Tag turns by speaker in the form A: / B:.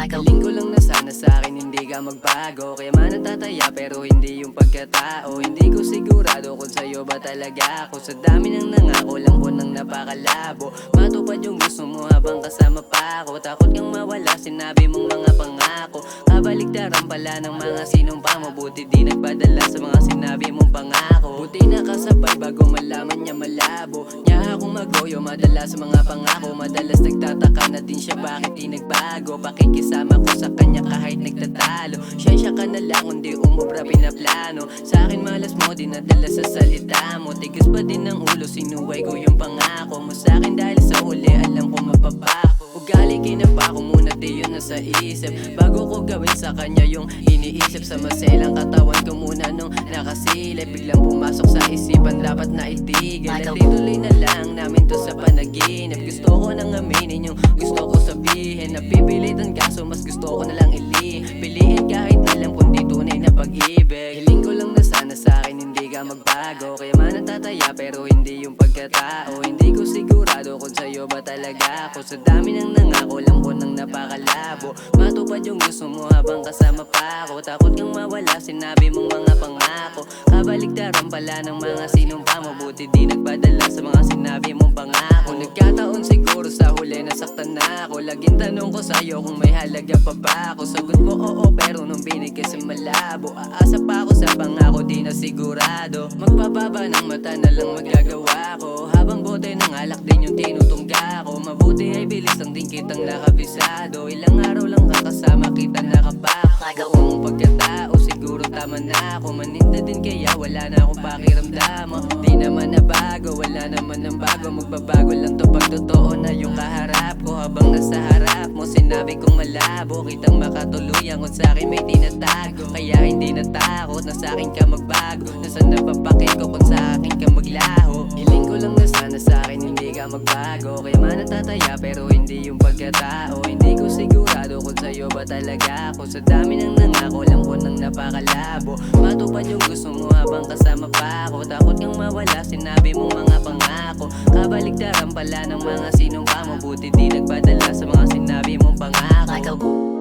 A: Hiling ko lang na sana sa'kin hindi ka magbago. Kaya man natataya pero hindi yung pagkatao. Hindi ko sigurado kung sa'yo ba talaga ako. Sa dami ng nangako lang po nang napakalabo. Matupad yung gusto mo habang kasama pa ako. Takot kang mawala sinabi mong mga pangako. Kabaligtaran pala ng mga sinumpa mo. Buti di nagpadala sa mga sinabi mong pangako. Buti nakasabay bago malaman niya malabo. Niya akong magoyo madalas sa mga pangako. Madalas nagtataka na din siya bakit di nagbago. Pakikisama ko sa kanya kahit nagtatalo. Siya ka na lang kundi umubra pinaplano. Sa akin malas mo dinadala sa salita mo. Tigas pa din ng ulo sinuway ko yung pangako mo sa akin dahil sa uli alam ko mapapako. Ugali kinapa ko muna di yun nasa isip. Bago ko gawin sa kanya yung iniisip. Sa maselang katawan ko muna nung nakasilip. Biglang pumasok sa isipan dapat na itigil. At ituloy na lang namin to sa panaginip. Gusto ko nang aminin yung gusto ko sabihin. Napipilitan kaso mas gusto ko na lang piliin kahit alam kung di tunay na pag-ibig. Hiling ko lang na sana sa'kin hindi ka magbago. Kaya man natataya pero hindi yung pagkatao. Hindi ko sigurado kung sa'yo ba talaga ako. Sa dami ng nangako lang po nang napakalabo. Matupad yung gusto mo habang kasama pa ako. Takot kang mawala sinabi mong mga pangako. Kabaligtaran pala ng mga sinumpa mo. Buti di nagpadala sa mga sinabi mong pangako. Nagkataon siguro sa huli nasaktan na ako. Laging tanong ko sa'yo kung may halaga pa ba ako. Sagot mo oo pero nung binig kasi malabo. Aasa pa ako sa pangako di na sigurado. Magpababa ng mata na lang magagawa ko. Habang bote ng alak din yung tinutungga ko. Mabuti ay bilis ang din kitang nakabisado. Ilang araw lang kakasama kita nakabako. Buong pagkatao siguro tama na ako. Maninda din kaya wala na akong pakiramdam. Di naman nabago, wala naman ng bago. Magbabago lang to pag totoo na yung kaharap ko. Habang nasa harap mo sinabi kong malabo. Kitang makatuluyan kung sa'kin may tinatago. Kaya hindi natakot na sa'kin ka magbago. Nasaan napapakit ko kung sa'kin ka maglaho. Hiling ko lang na sana sa'kin hindi ka magbago. Kaya man natataya pero hindi yung pagkatao. Hindi ko sigurado kung sa'yo ba talaga ako. Sa dami ng nangako lang po nang napakalabo. Matupad yung gusto mo habang kasama pa ako. Takot kang mawala sinabi mong mga pangako. Kabaligtaran pala ng mga sinumpa mo. Buti di nagpadala sa mga sinabi mong pangako.